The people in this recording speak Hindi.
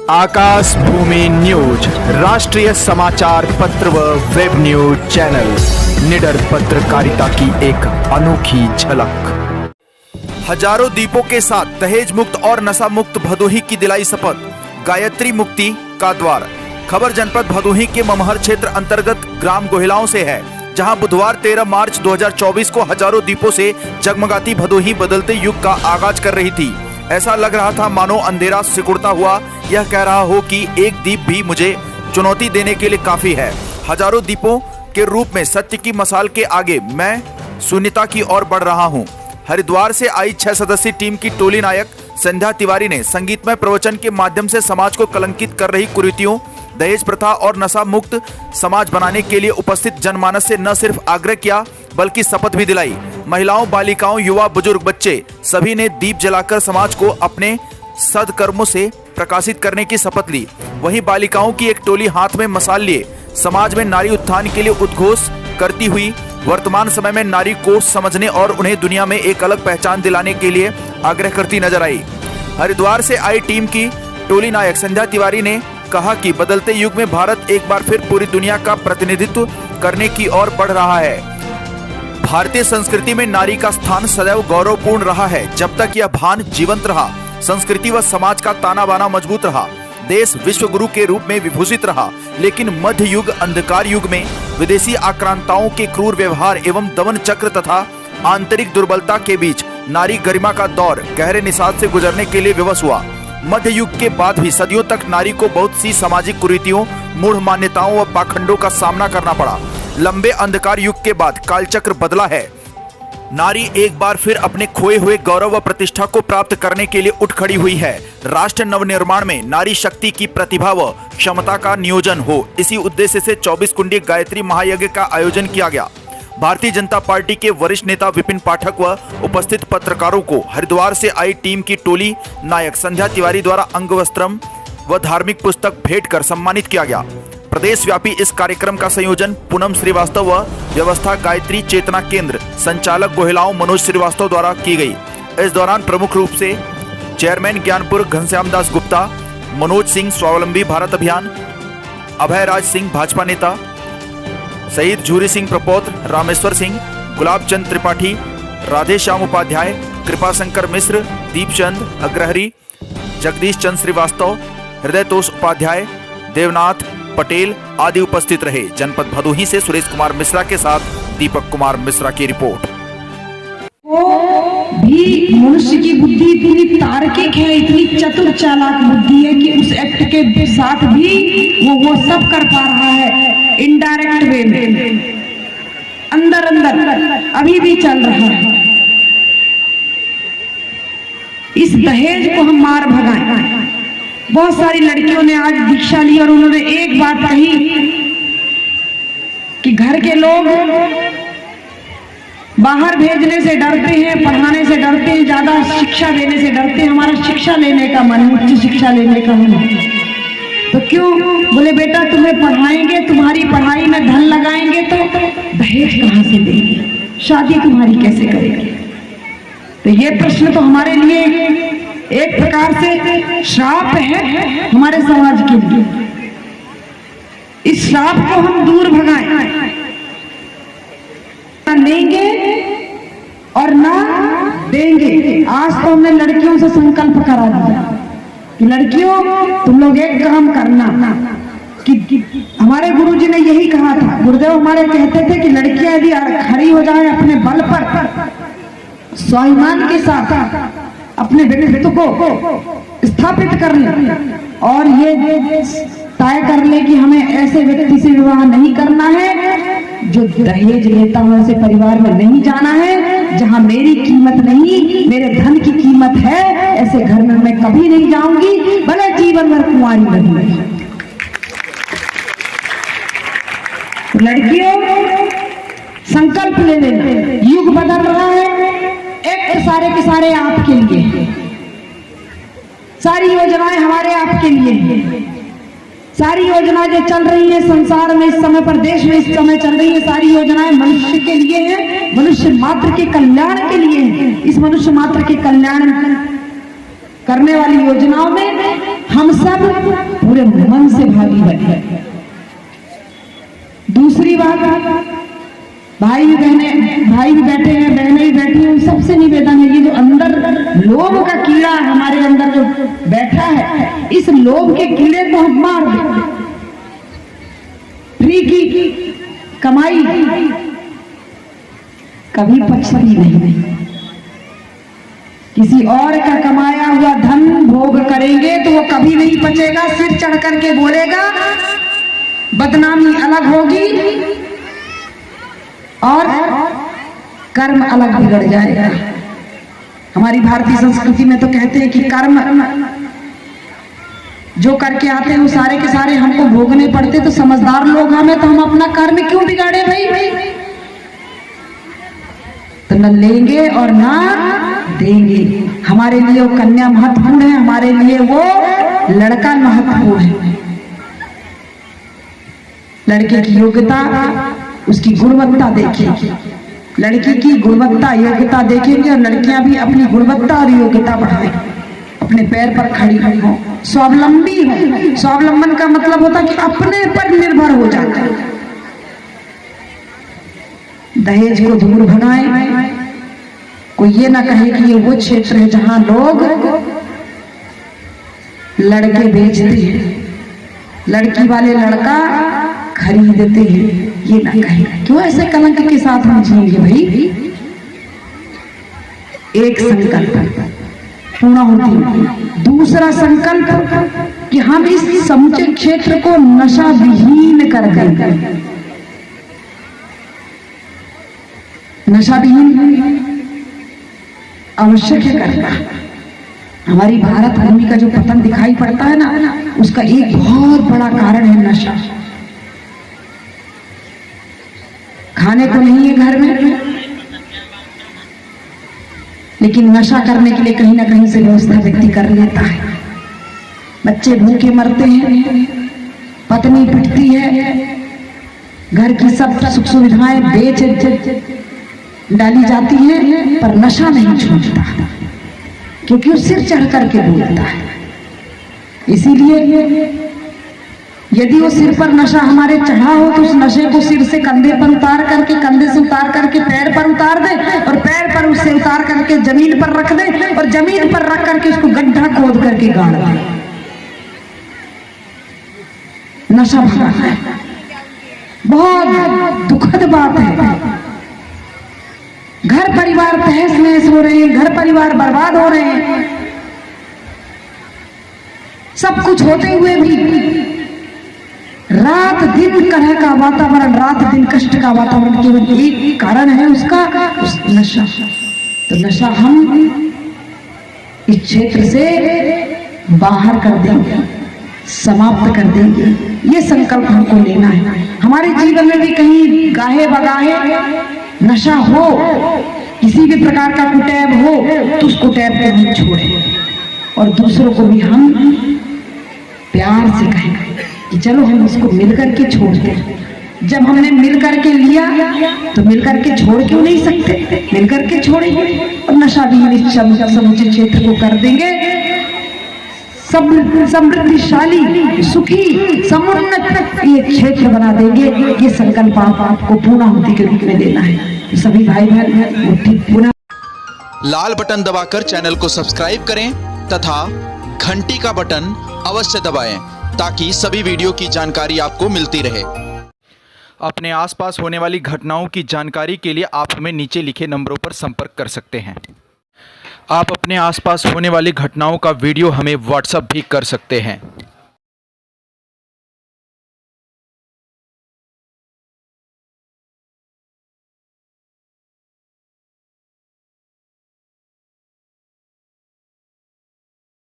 आकाश भूमि न्यूज राष्ट्रीय समाचार पत्र व वेब न्यूज चैनल निडर पत्रकारिता की एक अनोखी झलक। हजारों दीपों के साथ दहेज मुक्त और नशा मुक्त भदोही की दिलाई शपथ, गायत्री मुक्ति का द्वार। खबर जनपद भदोही के ममहर क्षेत्र अंतर्गत ग्राम गोहिलाओं से है, जहां बुधवार 13 मार्च 2024 को हजारों दीपों से जगमगाती भदोही बदलते युग का आगाज कर रही थी। ऐसा लग रहा था मानो अंधेरा सिकुड़ता हुआ यह कह रहा हो कि एक दीप भी मुझे चुनौती देने के लिए काफी है। हजारों दीपों के रूप में सत्य की मसाल के आगे मैं शून्यता की ओर बढ़ रहा हूँ। हरिद्वार से आई 6 सदस्यीय टीम की टोली नायक संध्या तिवारी ने संगीतमय प्रवचन के माध्यम से समाज को कलंकित कर रही कुरीतियों, दहेज प्रथा और नशा मुक्त समाज बनाने के लिए उपस्थित जनमानस से न सिर्फ आग्रह किया बल्कि शपथ भी दिलाई। महिलाओं, बालिकाओं, युवा, बुजुर्ग, बच्चे सभी ने दीप जलाकर समाज को अपने सद्कर्मों से प्रकाशित करने की शपथ ली। वहीं बालिकाओं की एक टोली हाथ में मशाल लिए समाज में नारी उत्थान के लिए उद्घोष करती हुई वर्तमान समय में नारी को समझने और उन्हें दुनिया में एक अलग पहचान दिलाने के लिए आग्रह करती नजर आई। हरिद्वार से आई टीम की टोली नायक संध्या तिवारी ने कहा कि बदलते युग में भारत एक बार फिर पूरी दुनिया का प्रतिनिधित्व करने की ओर बढ़ रहा है। भारतीय संस्कृति में नारी का स्थान सदैव गौरवपूर्ण रहा है। जब तक यह भान जीवंत रहा, संस्कृति व समाज का ताना बाना मजबूत रहा, देश विश्व गुरु के रूप में विभूषित रहा। लेकिन मध्य युग अंधकार युग में विदेशी आक्रांताओं के क्रूर व्यवहार एवं दमन चक्र तथा आंतरिक दुर्बलता के बीच नारी गरिमा का दौर गहरे निषाद से गुजरने के लिए विवश हुआ। मध्य युग के बाद भी सदियों तक नारी को बहुत सी सामाजिक कुरीतियों, मूढ़ मान्यताओं व पाखंडों का सामना करना पड़ा। लंबे अंधकार युग के बाद कालचक्र बदला है। नारी एक बार फिर अपने खोए हुए गौरव व प्रतिष्ठा को प्राप्त करने के लिए उठ खड़ी हुई है। राष्ट्र नवनिर्माण में नारी शक्ति की प्रतिभा व क्षमता का नियोजन हो, इसी उद्देश्य से 24 कुंडी गायत्री महायज्ञ का आयोजन किया गया। भारतीय जनता पार्टी के वरिष्ठ नेता विपिन पाठक व उपस्थित पत्रकारों को हरिद्वार से आई टीम की टोली नायक संध्या तिवारी द्वारा अंगवस्त्रम व धार्मिक पुस्तक भेंट कर सम्मानित किया गया। प्रदेश व्यापी इस कार्यक्रम का संयोजन पूनम श्रीवास्तव व व्यवस्था गायत्री चेतना केंद्र संचालक गोहिलाओं मनोज श्रीवास्तव द्वारा की गई। इस दौरान प्रमुख रूप से चेयरमैन ज्ञानपुर घनश्याम दास गुप्ता, मनोज सिंह स्वावलंबी भारत अभियान, अभय राज सिंह भाजपा नेता, शहीद झूरी सिंह प्रपोत्र, रामेश्वर सिंह, गुलाब चंद त्रिपाठी, राधे श्याम उपाध्याय, कृपा शंकर मिश्र, दीपचंद अग्रहरी, जगदीश चंद श्रीवास्तव, हृदय तोष उपाध्याय, देवनाथ पटेल आदि उपस्थित रहे। जनपद भदोही से सुरेश कुमार मिश्रा के साथ दीपक कुमार मिश्रा की रिपोर्ट। वो भी मनुष्य की बुद्धि इतनी तार्किक है, इतनी चतुर चालाक बुद्धि है कि उस एक्ट के साथ भी वो सब कर पा रहा है इनडायरेक्ट वे में, अंदर अंदर अभी भी चल रहा है। इस दहेज को हम मार भगाएं। बहुत सारी लड़कियों ने आज दीक्षा ली और उन्होंने एक बात कही कि घर के लोग बाहर भेजने से डरते हैं, पढ़ाने से डरते हैं, ज्यादा शिक्षा देने से डरते हैं। हमारा शिक्षा लेने का मन, उच्च शिक्षा लेने का मन। तो क्यों? बोले बेटा तुम्हें पढ़ाएंगे, तुम्हारी पढ़ाई में धन लगाएंगे तो दहेज कहाँ से देंगे, शादी तुम्हारी कैसे करेंगे? तो ये प्रश्न तो हमारे लिए एक प्रकार से श्राप है हमारे समाज के लिए। इस श्राप को हम दूर भगाएं, ना लेंगे और ना देंगे। आज तो हमने लड़कियों से संकल्प करा दिया कि लड़कियों तुम लोग एक काम करना कि हमारे गुरुजी ने यही कहा था, गुरुदेव हमारे कहते थे कि लड़कियां यदि खड़ी हो जाए अपने बल पर, स्वाभिमान के साथ अपने व्यक्तित्व को स्थापित कर ले और ये तय कर ले कि हमें ऐसे व्यक्ति से विवाह नहीं करना है जो दहेज लेता हो, ऐसे परिवार में नहीं जाना है, जहां मेरी कीमत नहीं, मेरे धन की कीमत है, ऐसे घर में मैं कभी नहीं जाऊंगी, भले जीवन भर कुंवारी रही। लड़कियों संकल्प ले लेना, युग बदल रहा है। एक सारे के सारे आपके लिए, सारी योजनाएं हमारे आपके लिए, सारी योजनाएं जो चल रही है संसार में इस समय पर, देश में इस समय चल रही है, सारी योजनाएं मनुष्य के लिए है, मनुष्य मात्र के कल्याण के लिए है। इस मनुष्य मात्र के कल्याण करने वाली योजनाओं में हम सब पूरे मन से भागी बने। दूसरी बात, भाई भी बैठे हैं, बहनें भी बैठी हैं, उन सबसे निवेदन है, ये जो अंदर लोभ का कीड़ा हमारे अंदर जो बैठा है, इस लोभ के कीड़े को हम मार दें। फ्री की कमाई कभी पचती नहीं, किसी और का कमाया हुआ धन भोग करेंगे तो वो कभी नहीं पचेगा, सिर चढ़ करके बोलेगा, बदनामी अलग होगी और कर्म अलग बिगड़ जाएगा। हमारी भारतीय संस्कृति में तो कहते हैं कि कर्म जो करके आते हैं वो सारे के सारे हमको भोगने पड़ते, तो समझदार लोग हमें, तो हम अपना कर्म क्यों बिगाड़े भाई? तो न लेंगे और ना देंगे। हमारे लिए वो कन्या महत्वपूर्ण है, हमारे लिए वो लड़का महत्वपूर्ण है। लड़के की योग्यता, उसकी गुणवत्ता देखेंगे, लड़की की गुणवत्ता योग्यता देखेंगे, और लड़कियां भी अपनी गुणवत्ता और योग्यता बढ़ाएं, अपने पैर पर खड़ी हो, स्वावलंबी हो। स्वावलंबन का मतलब होता है कि अपने पर निर्भर हो जाता है। दहेज को दूर भगाएं। कोई ये ना कहे कि ये वो क्षेत्र है जहां लोग लड़के बेचते हैं, लड़की वाले लड़का खरीदते हैं, ये ना कहे। क्यों ऐसे कलंक के साथ हम जिएंगे भाई? एक संकल्प पूर्ण होती। दूसरा संकल्प कि हम इस समूचे क्षेत्र को नशा विहीन कर देंगे। नशा विहीन आवश्यक है करना। हमारी भारत भूमि का जो पतन दिखाई पड़ता है ना, उसका एक बहुत बड़ा कारण है नशा। खाने को नहीं है घर में, लेकिन नशा करने के लिए कहीं ना कहीं से व्यवस्था व्यक्ति कर लेता है। बच्चे भूखे मरते हैं, पत्नी पिटती है, घर की सब सुख सुविधाएं बेच डाली जाती हैं, पर नशा नहीं छूटता, क्योंकि वो सिर चढ़ करके बोलता है। इसीलिए यदि वो सिर पर नशा हमारे चढ़ा हो तो उस नशे को सिर से कंधे पर उतार करके, कंधे से उतार करके पैर पर उतार दे, और पैर पर उससे उतार करके जमीन पर रख दे, और जमीन पर रख करके उसको गड्ढा खोद करके गाड़ दे। नशा भगा है, बहुत दुखद बात है। घर परिवार तहस नहस हो रहे हैं, घर परिवार बर्बाद हो रहे हैं। सब कुछ होते हुए भी रात दिन कलह का वातावरण, रात दिन कष्ट का वातावरण, केवल एक कारण है उसका, उस नशा। तो नशा हम इस क्षेत्र से बाहर कर देंगे, समाप्त कर देंगे। ये संकल्प हमको लेना है। हमारे जीवन में भी कहीं गाहे बगाहे नशा हो, किसी भी प्रकार का कुटैब हो, तो उस कुटैब को हम छोड़ें, और दूसरों को भी हम प्यार से कहें कि चलो हम इसको मिलकर के छोड़ते हैं। जब हमने मिलकर के लिया तो मिलकर के छोड़ क्यों नहीं सकते? मिलकर के छोड़ेंगे और नशा भी समूचे क्षेत्र को कर देंगे समृद्धिशाली, सुखी, समुन्नत ये क्षेत्र बना देंगे। ये संकल्प आपको पूर्णाहुति के रूप में लेना है। तो सभी भाई बहन पुनः लाल बटन दबाकर चैनल को सब्सक्राइब करें तथा घंटी का बटन अवश्य दबाएं ताकि सभी वीडियो की जानकारी आपको मिलती रहे। अपने आसपास होने वाली घटनाओं की जानकारी के लिए आप हमें नीचे लिखे नंबरों पर संपर्क कर सकते हैं। आप अपने आसपास होने वाली घटनाओं का वीडियो हमें व्हाट्सएप भी कर सकते हैं।